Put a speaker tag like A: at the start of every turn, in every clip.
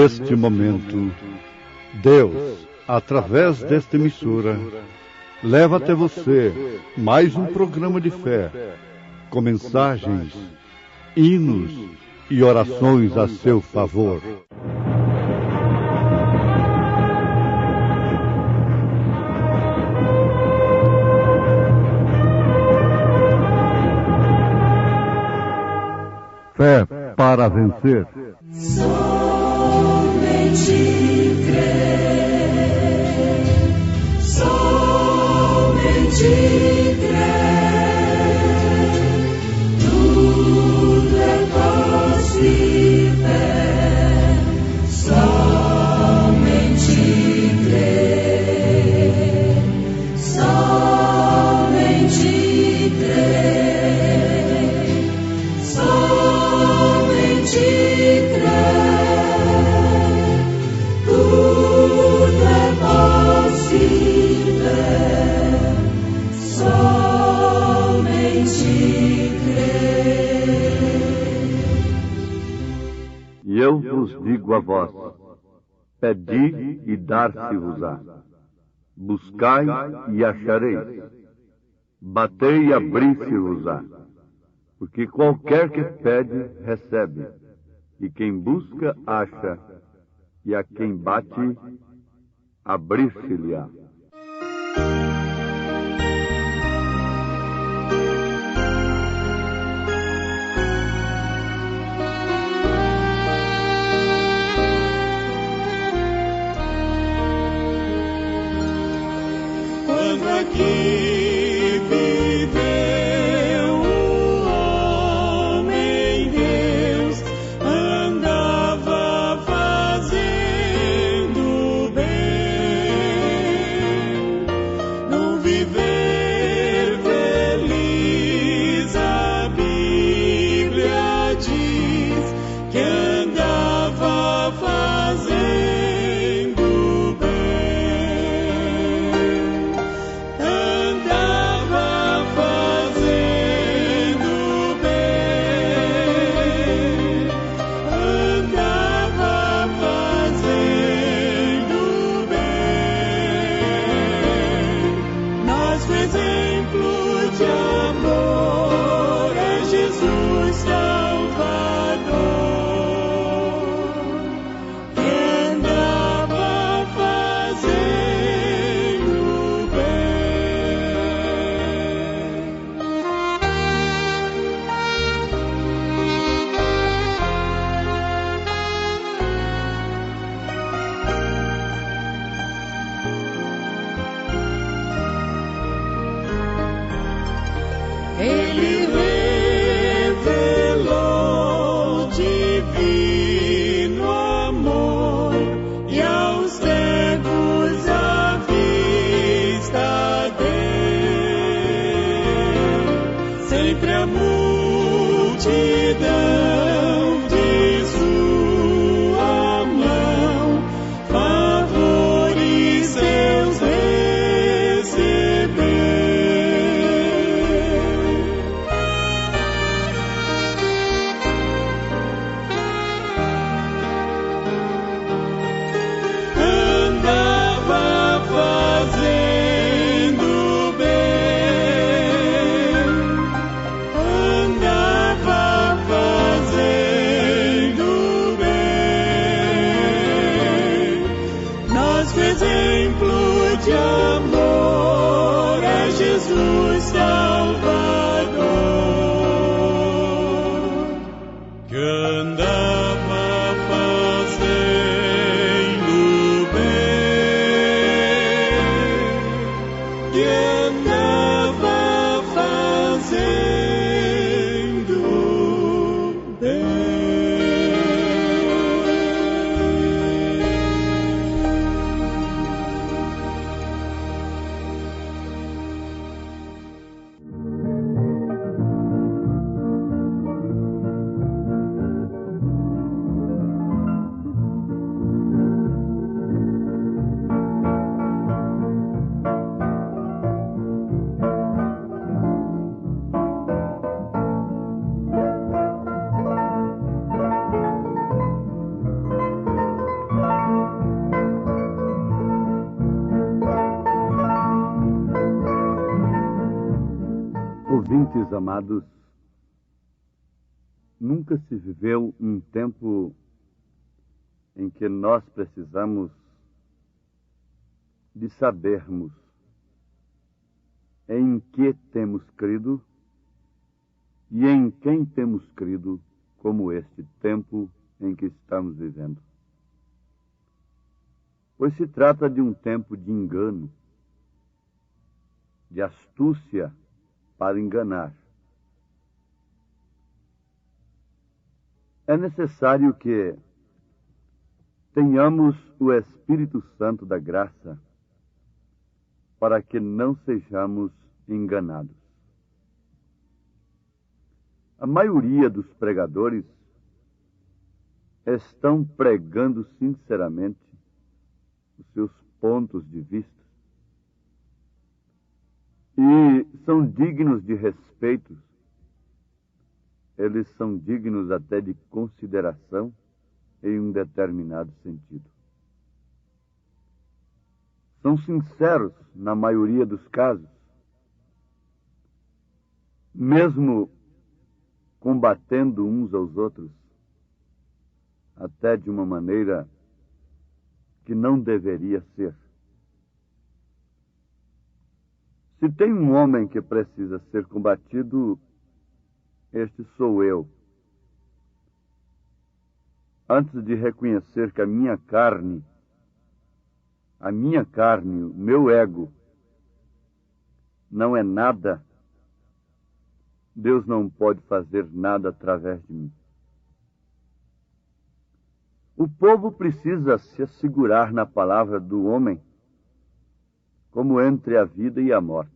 A: neste momento, Deus, através desta emissora, leva até você mais um programa de fé, com mensagens, hinos e orações a seu favor. Fé para vencer.
B: Somente crer, somente crer, tudo é possível, somente crer, somente crer, somente crer, tudo é possível, somente crer.
C: E eu vos digo a vós, pedi e dar-se-vos-á, buscai e achareis, batei e abri-se-vos-á, porque qualquer que pede, recebe, e quem busca, acha, e a quem bate, abrir-se-lhe-á.
B: Quando aqui viveu um homem, Deus andava fazendo bem, no viver feliz. A Bíblia diz que andava fazendo Ele revelou divino amor e aos cegos a vista deu. Sempre a multidão de sua mão favores seus recebeu. Exemplo de amor é Jesus Salvador, que andava fazendo bem, que andava fazendo bem.
C: Ouvintes amados, nunca se viveu um tempo em que nós precisamos de sabermos em que temos crido e em quem temos crido, como este tempo em que estamos vivendo. Pois se trata de um tempo de engano, de astúcia para enganar. É necessário que tenhamos o Espírito Santo da graça para que não sejamos enganados. A maioria dos pregadores estão pregando sinceramente os seus pontos de vista e são dignos de respeito, eles são dignos até de consideração em um determinado sentido. São sinceros na maioria dos casos, mesmo combatendo uns aos outros, até de uma maneira que não deveria ser. Se tem um homem que precisa ser combatido, este sou eu. Antes de reconhecer que a minha carne, o meu ego, não é nada, Deus não pode fazer nada através de mim. O povo precisa se assegurar na palavra do homem, como entre a vida e a morte.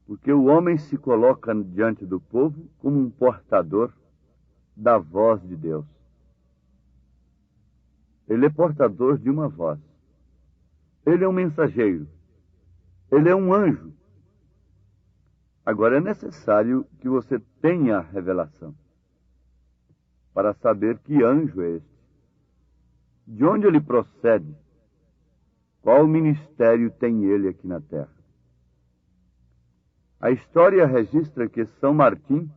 C: Porque o homem se coloca diante do povo como um portador da voz de Deus. Ele é portador de uma voz. Ele é um mensageiro. Ele é um anjo. Agora é necessário que você tenha a revelação para saber que anjo é este, de onde ele procede, qual ministério tem ele aqui na terra. A história registra que São Martim,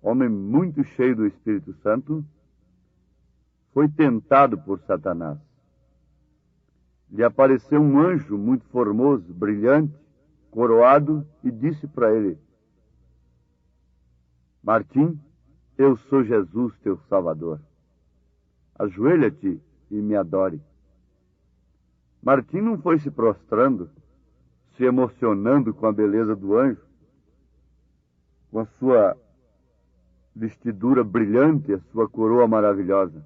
C: homem muito cheio do Espírito Santo, foi tentado por Satanás. Lhe apareceu um anjo muito formoso, brilhante, coroado, e disse para ele: Martim, eu sou Jesus, teu Salvador. Ajoelha-te e me adore. Martim não foi se prostrando, se emocionando com a beleza do anjo, com a sua vestidura brilhante, a sua coroa maravilhosa.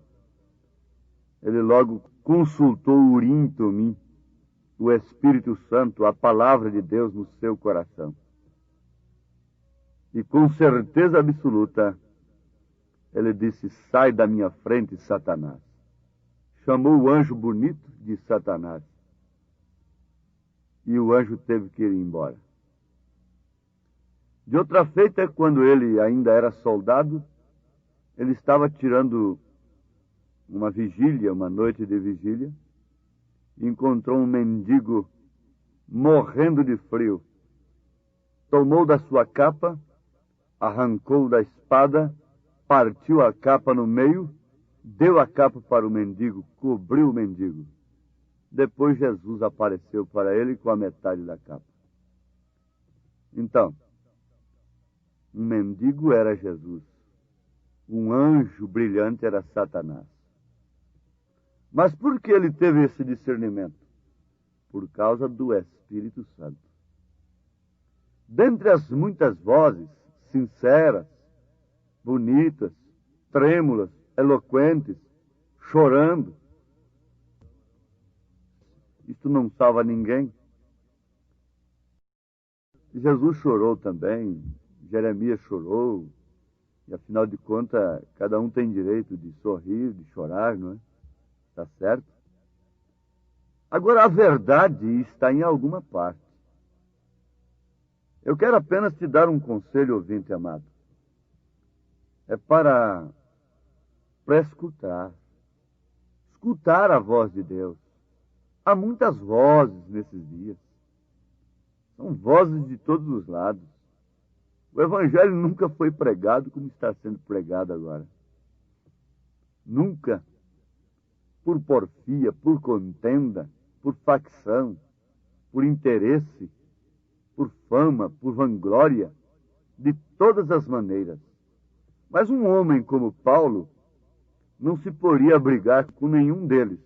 C: Ele logo consultou o Urim e Tumim, o Espírito Santo, a palavra de Deus no seu coração. E com certeza absoluta, ele disse: sai da minha frente, Satanás. Chamou o anjo bonito de Satanás. E o anjo teve que ir embora. De outra feita, quando ele ainda era soldado, ele estava tirando uma vigília, uma noite de vigília, e encontrou um mendigo morrendo de frio. Tomou da sua capa, arrancou da espada, partiu a capa no meio, deu a capa para o mendigo, cobriu o mendigo. Depois Jesus apareceu para ele com a metade da capa. Então, um mendigo era Jesus. Um anjo brilhante era Satanás. Mas por que ele teve esse discernimento? Por causa do Espírito Santo. Dentre as muitas vozes sinceras, bonitas, trêmulas, eloquentes, chorando, isto não salva ninguém. Jesus chorou também, Jeremias chorou, e afinal de contas, cada um tem direito de sorrir, de chorar, não é? Está certo? Agora, a verdade está em alguma parte. Eu quero apenas te dar um conselho, ouvinte amado. É para escutar. Escutar a voz de Deus. Há muitas vozes nesses dias. São vozes de todos os lados. O Evangelho nunca foi pregado como está sendo pregado agora. Nunca. Por porfia, por contenda, por facção, por interesse, por fama, por vanglória, de todas as maneiras. Mas um homem como Paulo não se poria a brigar com nenhum deles.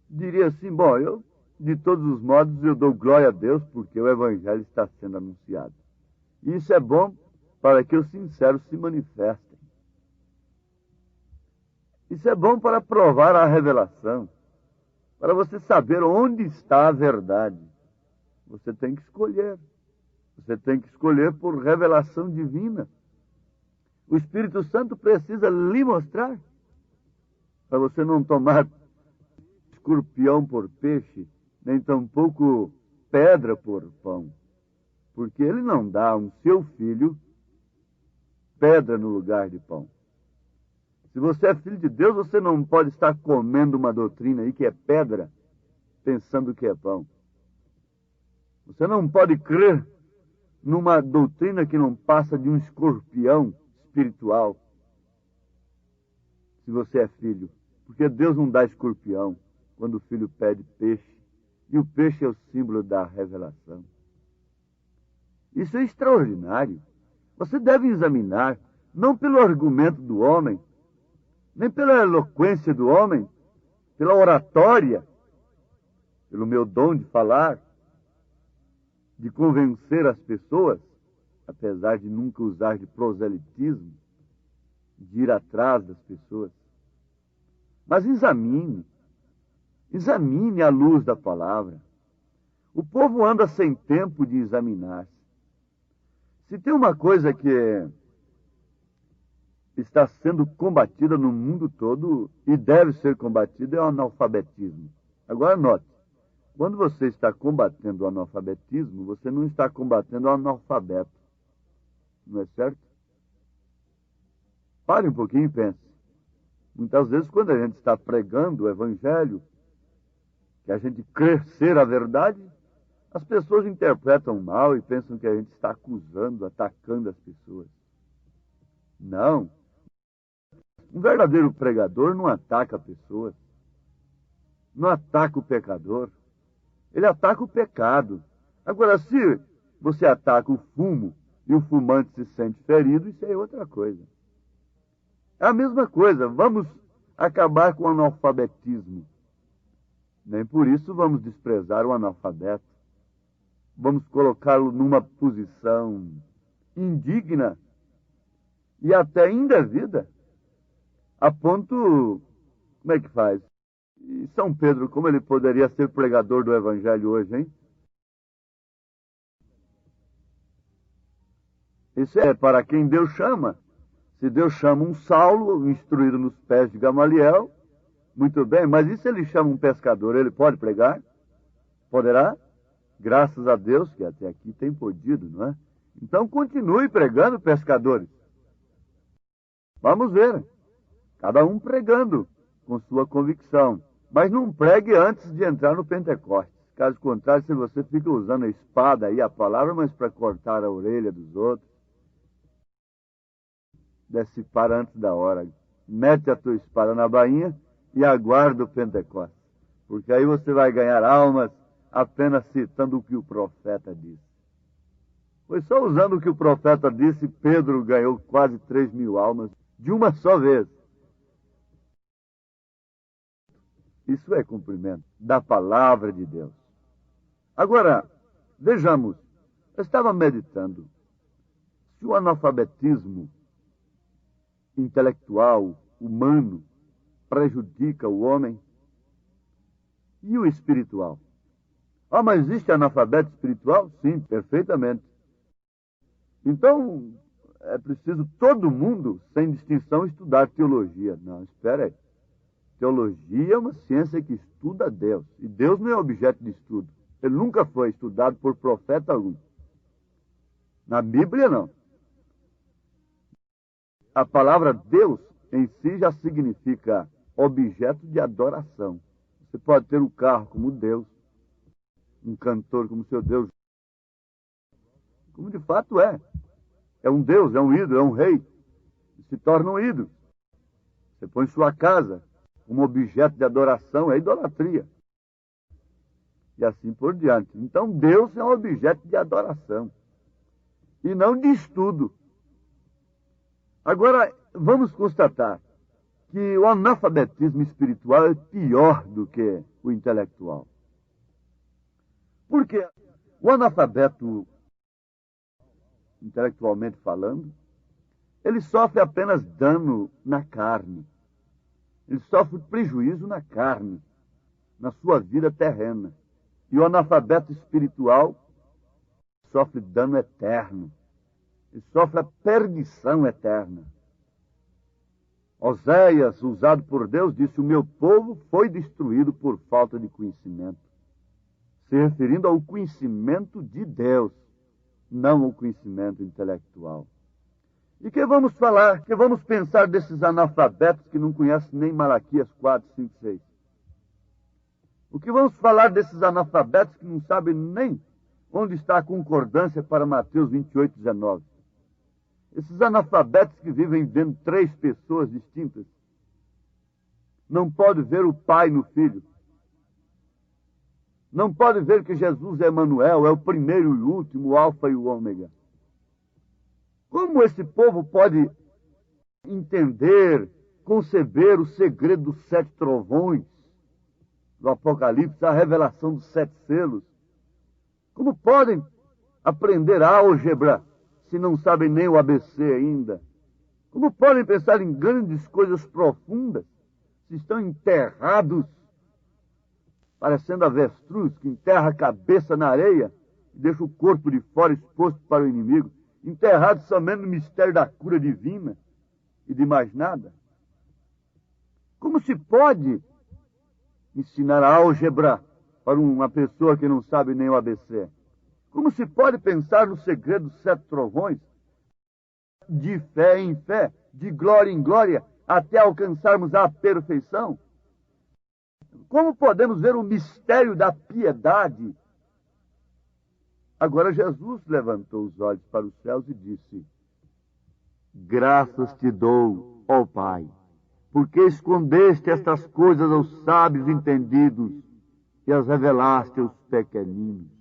C: Diria assim, bom, de todos os modos, eu dou glória a Deus porque o Evangelho está sendo anunciado. E isso é bom para que os sinceros se manifestem. Isso é bom para provar a revelação, para você saber onde está a verdade. Você tem que escolher. Você tem que escolher por revelação divina. O Espírito Santo precisa lhe mostrar, para você não tomar escorpião por peixe, nem tampouco pedra por pão. Porque ele não dá a um seu filho pedra no lugar de pão. Se você é filho de Deus, você não pode estar comendo uma doutrina aí que é pedra, pensando que é pão. Você não pode crer numa doutrina que não passa de um escorpião espiritual, se você é filho. Porque Deus não dá escorpião quando o filho pede peixe. E o peixe é o símbolo da revelação. Isso é extraordinário. Você deve examinar, não pelo argumento do homem, nem pela eloquência do homem, pela oratória, pelo meu dom de falar, de convencer as pessoas, apesar de nunca usar de proselitismo, de ir atrás das pessoas. Mas examine à luz da palavra. O povo anda sem tempo de examinar-se. Se tem uma coisa que está sendo combatida no mundo todo e deve ser combatida é o analfabetismo. Agora note, quando você está combatendo o analfabetismo, você não está combatendo o analfabeto. Não é certo? Pare um pouquinho e pense. Muitas vezes, quando a gente está pregando o Evangelho, que a gente crê ser a verdade, as pessoas interpretam mal e pensam que a gente está acusando, atacando as pessoas. Não. Um verdadeiro pregador não ataca pessoas. Não ataca o pecador. Ele ataca o pecado. Agora, se você ataca o fumo e o fumante se sente ferido, isso é outra coisa. É a mesma coisa. Vamos acabar com o analfabetismo. Nem por isso vamos desprezar o analfabeto. Vamos colocá-lo numa posição indigna e até indevida, a ponto... Como é que faz? E São Pedro, como ele poderia ser pregador do Evangelho hoje, hein? Isso é para quem Deus chama. Se Deus chama um Saulo, instruído nos pés de Gamaliel, muito bem, mas e se ele chama um pescador, ele pode pregar? Poderá? Graças a Deus que até aqui tem podido, não é? Então continue pregando, pescadores. Vamos ver. Cada um pregando com sua convicção. Mas não pregue antes de entrar no Pentecostes. Caso contrário, se você fica usando a espada e a palavra, mas para cortar a orelha dos outros, desce para antes da hora. Mete a tua espada na bainha e aguarda o Pentecostes. Porque aí você vai ganhar almas apenas citando o que o profeta disse. Foi só usando o que o profeta disse, Pedro ganhou quase 3.000 almas de uma só vez. Isso é cumprimento da palavra de Deus. Agora, vejamos, eu estava meditando. Se o analfabetismo intelectual, humano, prejudica o homem, e o espiritual? Ah, mas existe analfabeto espiritual? Sim, perfeitamente. Então, é preciso todo mundo, sem distinção, estudar teologia. Não, espera aí. Teologia é uma ciência que estuda Deus. E Deus não é objeto de estudo. Ele nunca foi estudado por profeta algum. Na Bíblia, não. A palavra Deus em si já significa objeto de adoração. Você pode ter um carro como Deus, um cantor como seu Deus. como de fato é. É um Deus, é um ídolo, é um rei. E se torna um ídolo. Você põe sua casa como objeto de adoração, é idolatria. E assim por diante. Então Deus é um objeto de adoração. E não de estudo. Agora, vamos constatar que o analfabetismo espiritual é pior do que o intelectual. Porque o analfabeto, intelectualmente falando, ele sofre apenas dano na carne. Ele sofre prejuízo na carne, na sua vida terrena. E o analfabeto espiritual sofre dano eterno. Ele sofre a perdição eterna. Oséias, usado por Deus, disse: o meu povo foi destruído por falta de conhecimento. Se referindo ao conhecimento de Deus, não ao conhecimento intelectual. E que vamos falar, que vamos pensar desses analfabetos que não conhecem nem Malaquias 4, 5, 6? O que vamos falar desses analfabetos que não sabem nem onde está a concordância para Mateus 28, 19? Esses analfabetos que vivem vendo três pessoas distintas, não pode ver o Pai no Filho. Não pode ver que Jesus é Emanuel, é o primeiro e o último, o Alfa e o Ômega. Como esse povo pode entender, conceber o segredo dos 7 trovões do Apocalipse, a revelação dos 7 selos? Como podem aprender álgebra se não sabem nem o ABC ainda? Como podem pensar em grandes coisas profundas se estão enterrados, parecendo avestruz que enterra a cabeça na areia e deixa o corpo de fora exposto para o inimigo, enterrados somente no mistério da cura divina e de mais nada? Como se pode ensinar álgebra para uma pessoa que não sabe nem o ABC? Como se pode pensar no segredo dos 7 trovões, de fé em fé, de glória em glória, até alcançarmos a perfeição? Como podemos ver o mistério da piedade? Agora Jesus levantou os olhos para os céus e disse: graças te dou, ó Pai, porque escondeste estas coisas aos sábios entendidos e as revelaste aos pequeninos.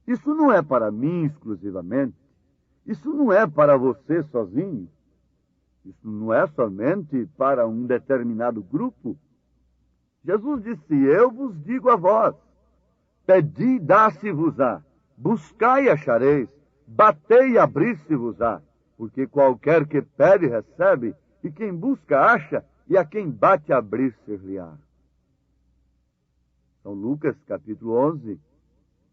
C: Isso não é para mim exclusivamente. Isso não é para você sozinho. Isso não é somente para um determinado grupo. Jesus disse: eu vos digo a vós, pedi, dá-se-vos-á, buscai e achareis, batei e abrir-se-vos-á, porque qualquer que pede recebe, e quem busca acha, e a quem bate abrir-se-lhe-á. São Lucas capítulo 11,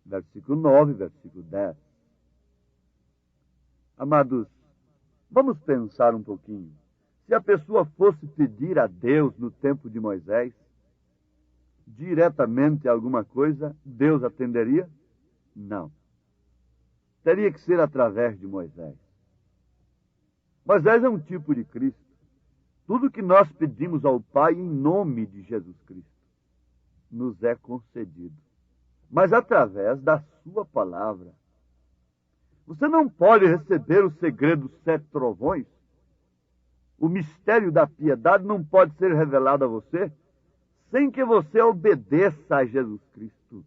C: versículo 9, versículo 10. Amados, vamos pensar um pouquinho. Se a pessoa fosse pedir a Deus no tempo de Moisés, diretamente alguma coisa, Deus atenderia? Não. Teria que ser através de Moisés. Moisés é um tipo de Cristo. Tudo que nós pedimos ao Pai em nome de Jesus Cristo nos é concedido, mas através da sua palavra. Você não pode receber o segredo dos 7 trovões. O mistério da piedade não pode ser revelado a você sem que você obedeça a Jesus Cristo.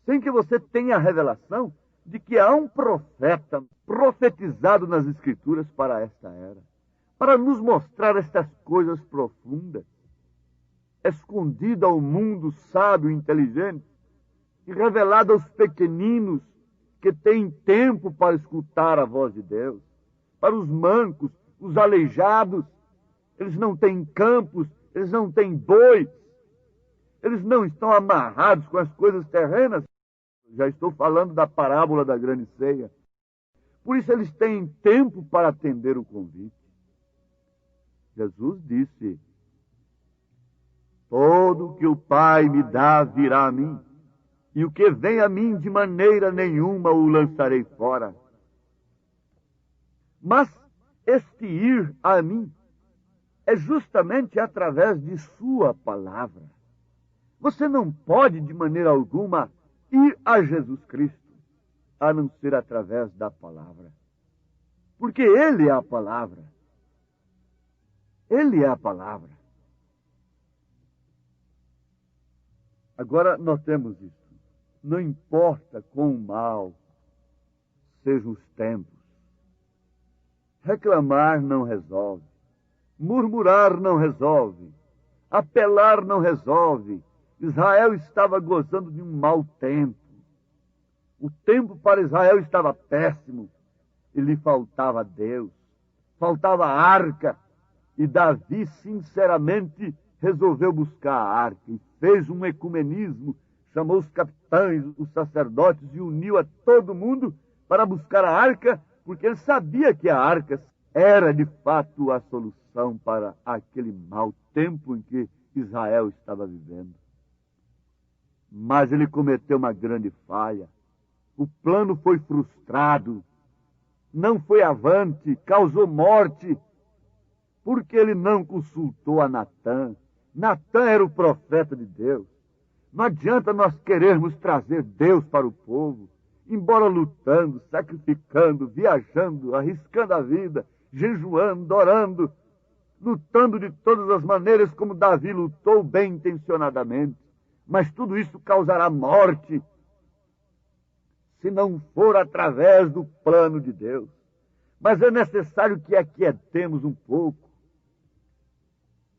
C: Sem que você tenha a revelação de que há um profeta profetizado nas Escrituras para esta era, para nos mostrar estas coisas profundas, escondido ao mundo sábio e inteligente, e revelado aos pequeninos que têm tempo para escutar a voz de Deus, para os mancos, os aleijados. Eles não têm campos, eles não têm bois, eles não estão amarrados com as coisas terrenas. Já estou falando da parábola da grande ceia. Por isso eles têm tempo para atender o convite. Jesus disse: todo que o Pai me dá virá a mim, e o que vem a mim de maneira nenhuma o lançarei fora. Mas este ir a mim é justamente através de sua palavra. Você não pode, de maneira alguma, ir a Jesus Cristo, a não ser através da palavra. Porque Ele é a palavra. Ele é a palavra. Agora, notemos isso. Não importa quão mal sejam os tempos. Reclamar não resolve. Murmurar não resolve. Apelar não resolve. Israel estava gozando de um mau tempo. O tempo para Israel estava péssimo. E lhe faltava Deus. Faltava a arca. E Davi, sinceramente, resolveu buscar a arca. E fez um ecumenismo. Chamou os capitães, os sacerdotes e uniu a todo mundo para buscar a arca, porque ele sabia que a arca era, de fato, a solução para aquele mau tempo em que Israel estava vivendo. Mas ele cometeu uma grande falha. O plano foi frustrado, não foi avante, causou morte, porque ele não consultou a Natã. Natã era o profeta de Deus. Não adianta nós querermos trazer Deus para o povo, embora lutando, sacrificando, viajando, arriscando a vida, jejuando, orando, lutando de todas as maneiras como Davi lutou bem intencionadamente. Mas tudo isso causará morte se não for através do plano de Deus. Mas é necessário que aquietemos um pouco.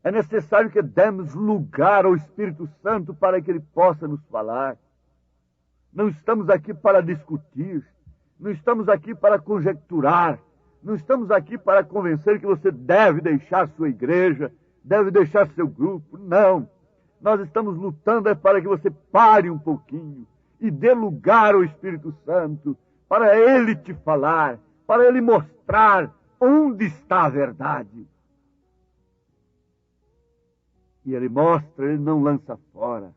C: É necessário que demos lugar ao Espírito Santo para que ele possa nos falar. Não estamos aqui para discutir, não estamos aqui para conjecturar, não estamos aqui para convencer que você deve deixar sua igreja, deve deixar seu grupo. Não. Nós estamos lutando para que você pare um pouquinho e dê lugar ao Espírito Santo, para ele te falar, para ele mostrar onde está a verdade. E ele mostra, ele não lança fora.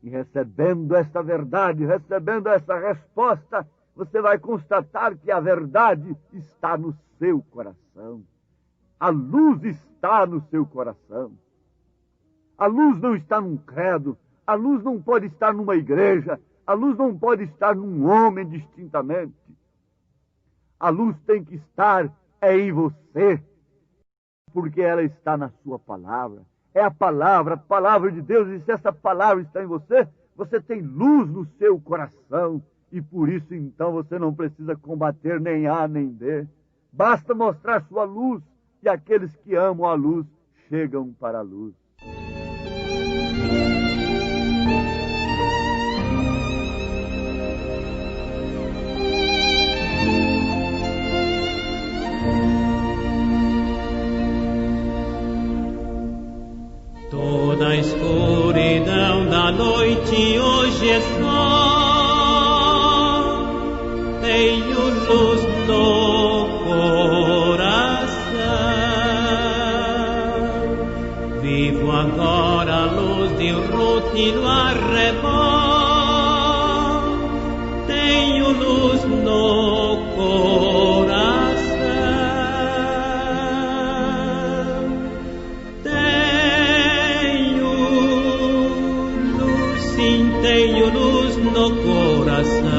C: E recebendo esta verdade, recebendo essa resposta, você vai constatar que a verdade está no seu coração. A luz está no seu coração. A luz não está num credo, a luz não pode estar numa igreja, a luz não pode estar num homem distintamente. A luz tem que estar em você, porque ela está na sua palavra. É a palavra de Deus, e se essa palavra está em você, você tem luz no seu coração, e por isso então você não precisa combater nem A nem B. Basta mostrar sua luz, e aqueles que amam a luz chegam para a luz.
B: Toda a escuridão da noite hoje é só, tenho luz no coração. Vivo agora a luz de Ruth no arrebol, tenho luz no coração. Tenho luz no coração,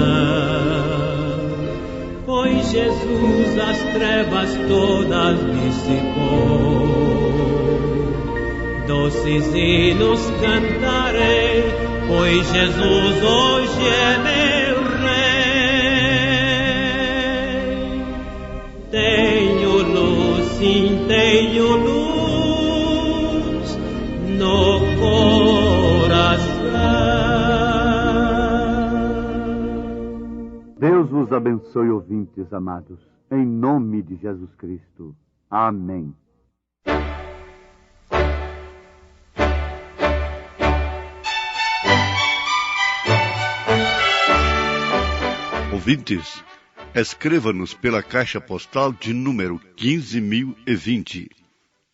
B: pois Jesus as trevas todas dissipou. Doces hinos cantarei, pois Jesus hoje é meu Rei. Tenho luz, sim, tenho luz no coração.
C: Deus vos abençoe, ouvintes amados, em nome de Jesus Cristo. Amém.
A: Ouvintes, escreva-nos pela caixa postal de número 15.020,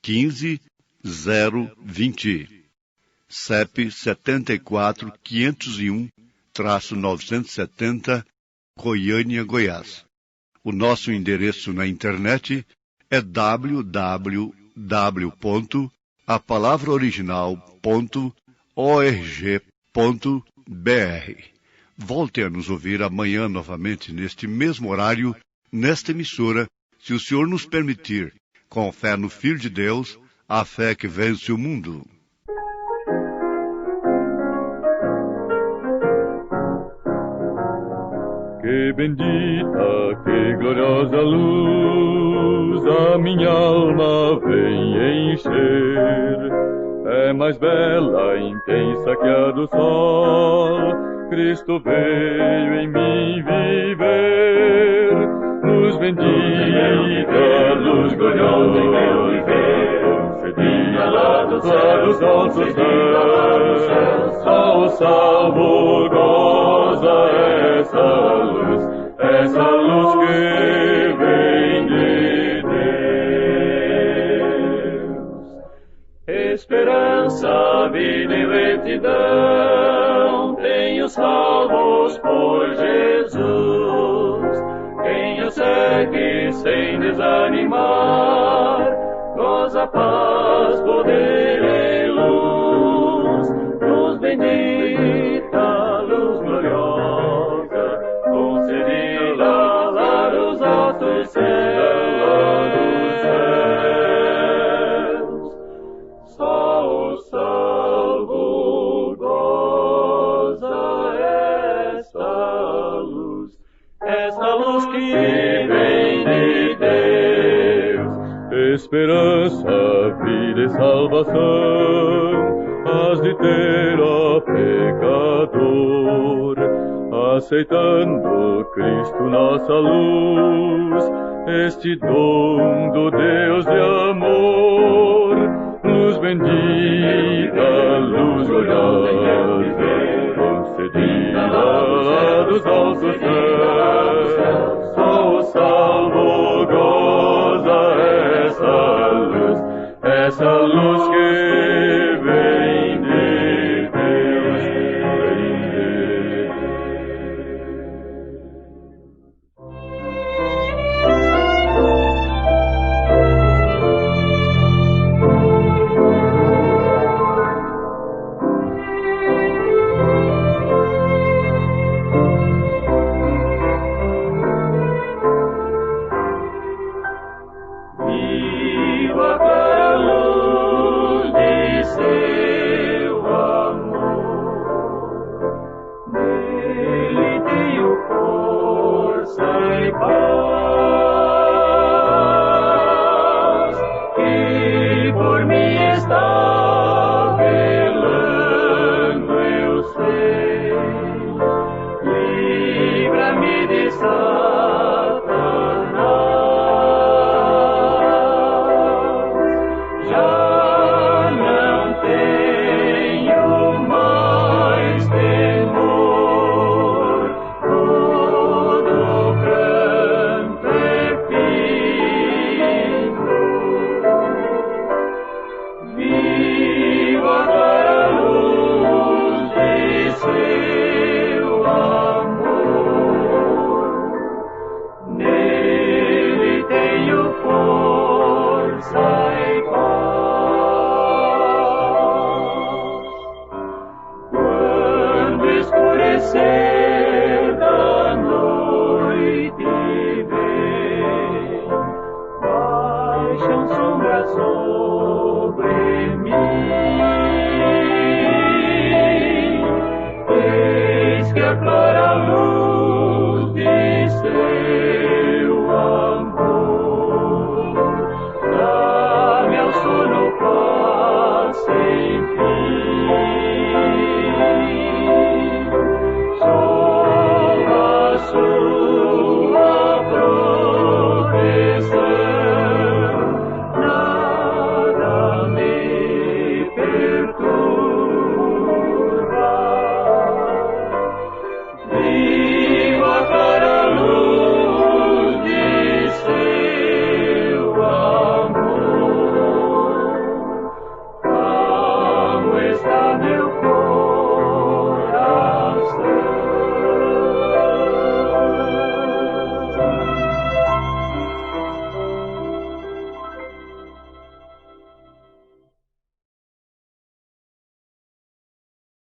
A: 15020, CEP 74.501-970, Goiânia, Goiás. O nosso endereço na internet é www.apalavraoriginal.org.br. Volte a nos ouvir amanhã novamente, neste mesmo horário, nesta emissora, se o Senhor nos permitir, com fé no Filho de Deus, a fé que vence o mundo.
D: Que bendita, que gloriosa luz a minha alma vem encher. É mais bela, intensa que a do sol. Cristo veio em mim viver. Luz bendita, luz gloriosa em meu viver. Cedinha lá dos altos céus, só o salvo goza essa luz que vem de Deus. Esperança, vida e retidão, tenho salvos por Jesus. Quem o segue sem desanimar, goza paz, poder e luz. Luz bendita, luz gloriosa, concedida lá dos altos céus. Só o salvo goza essa luz que vem de Deus. Esperança, vida e salvação, has de ter, ó pecador, aceitando Cristo nossa luz, este dom do Deus de amor. Luz bendita, luz gloriosa, concedida lá dos altos céus, só o salvo goza essa luz que vem de Deus. Eis que a clara luz de ser